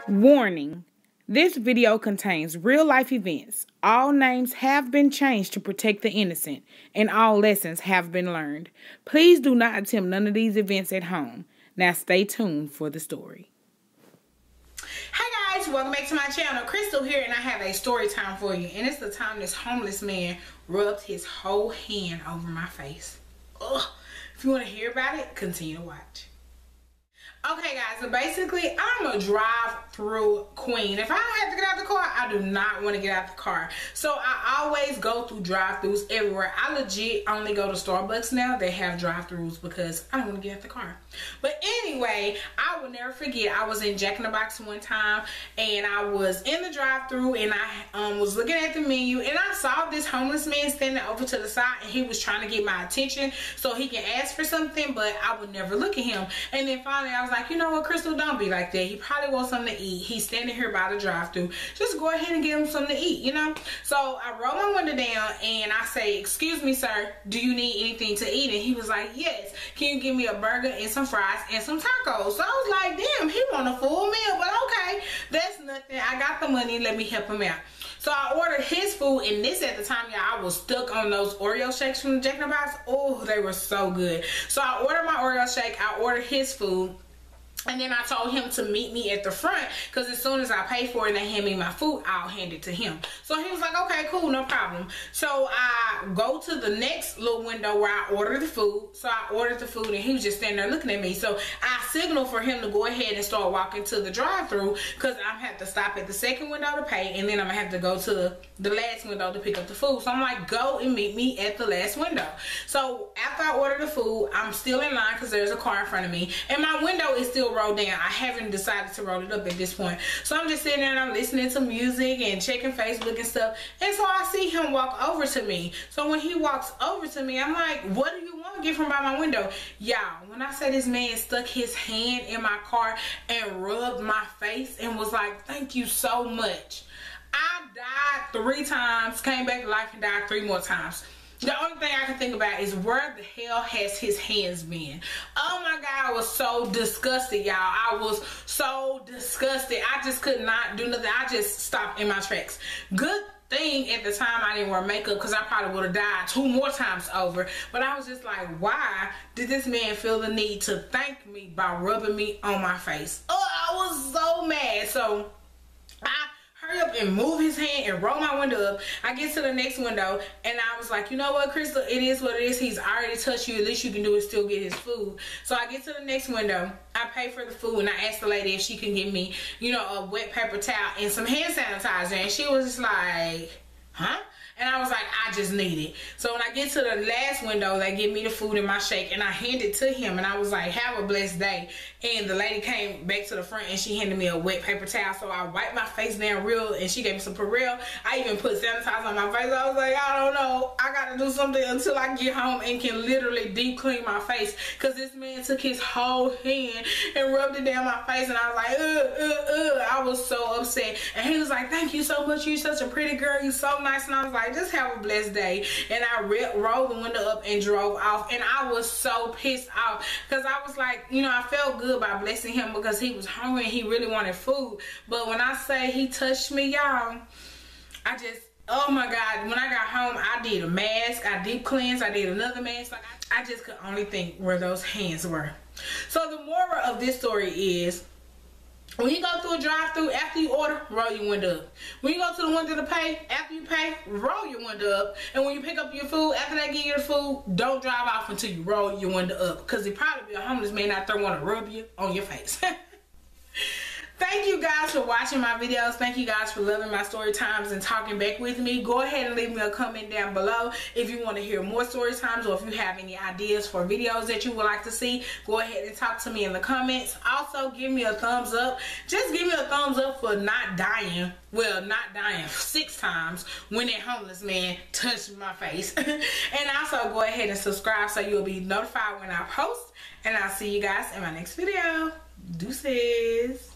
Warning: this video contains real-life events. All names have been changed to protect the innocent, and all lessons have been learned. Please do not attempt none of these events at home. Now stay tuned for the story. Hey guys, welcome back to my channel. Crystal here, and I have a story time for you. And it's the time this homeless man rubbed his whole hand over my face. Ugh. If you want to hear about it, continue to watch. Okay guys, so basically I'm a drive-through queen. If I don't have to get out the car, I do not want to get out the car. So I always go through drive-throughs everywhere. I legit only go to Starbucks now. They have drive-throughs because I don't want to get out the car. But anyway, I will never forget, I was in Jack in the Box one time and I was in the drive-through and I was looking at the menu and I saw this homeless man standing over to the side and he was trying to get my attention so he can ask for something, but I would never look at him. And then finally I was like, you know what, Crystal, don't be like that. He probably wants something to eat. He's standing here by the drive-thru. Just go ahead and give him something to eat, you know? So I roll my window down and I say, excuse me, sir, do you need anything to eat? And he was like, yes. Can you give me a burger and some fries and some tacos? So I was like, damn, he want a full meal, but okay, that's nothing. I got the money. Let me help him out. So I ordered his food, and this at the time, y'all, I was stuck on those Oreo shakes from the Jack in the Box. Oh, they were so good. So I ordered my Oreo shake. I ordered his food. And then I told him to meet me at the front because as soon as I pay for it and they hand me my food, I'll hand it to him. So he was like, okay, cool, no problem. So I go to the next little window where I ordered the food. So I ordered the food and he was just standing there looking at me. So I signaled for him to go ahead and start walking to the drive-thru because I have to stop at the second window to pay and then I'm going to have to go to the last window to pick up the food. So I'm like, go and meet me at the last window. So after I ordered the food, I'm still in line because there's a car in front of me and my window is still rolled down. I haven't decided to roll it up at this point. So I'm just sitting there and I'm listening to music and checking Facebook and stuff. And so I see him walk over to me. So when he walks over to me, I'm like, what do you want to get from by my window? Y'all, when I say this man stuck his hand in my car and rubbed my face and was like, thank you so much. I died 3 times, came back to life and died 3 more times. The only thing I can think about is where the hell has his hands been? Oh my God, I was so disgusted, y'all. I was so disgusted. I just could not do nothing. I just stopped in my tracks. Good thing at the time I didn't wear makeup because I probably would have died 2 more times over. But I was just like, why did this man feel the need to thank me by rubbing me on my face? Oh, I was so mad. So I hurry up and move his hand and roll my window up. I get to the next window and I was like, you know what, Crystal, it is what it is. He's already touched you. At least you can do is still get his food. So I get to the next window. I pay for the food and I asked the lady if she can give me, you know, a wet paper towel and some hand sanitizer. And she was just like, huh? And I was like, I just need it. So when I get to the last window, they give me the food and my shake and I hand it to him and I was like, have a blessed day. And the lady came back to the front and she handed me a wet paper towel. So I wiped my face down real and she gave me some Purell. I even put sanitizer on my face. I was like, I don't know. I got to do something until I get home and can literally deep clean my face. Because this man took his whole hand and rubbed it down my face. And I was like, I was so upset. And he was like, thank you so much. You're such a pretty girl. You're so nice. And I was like, just have a blessed day. And I rolled the window up and drove off. And I was so pissed off because I was like, you know, I felt good by blessing him because he was hungry and he really wanted food. But when I say he touched me, y'all, I just, oh my God, when I got home, I did a mask, I deep cleansed, I did another mask. Like I just could only think where those hands were. So the moral of this story is, when you go through a drive-thru, after you order, roll your window up. When you go to the window to pay, after you pay, roll your window up. And when you pick up your food, after they give you the food, don't drive off until you roll your window up. Because there probably be a homeless man out there want to rub you on your face. Thank you guys for watching my videos. Thank you guys for loving my story times and talking back with me. Go ahead and leave me a comment down below if you want to hear more story times or if you have any ideas for videos that you would like to see. Go ahead and talk to me in the comments. Also, give me a thumbs up. Just give me a thumbs up for not dying. Well, not dying 6 times when that homeless man touched my face. And also go ahead and subscribe so you'll be notified when I post. And I'll see you guys in my next video. Deuces.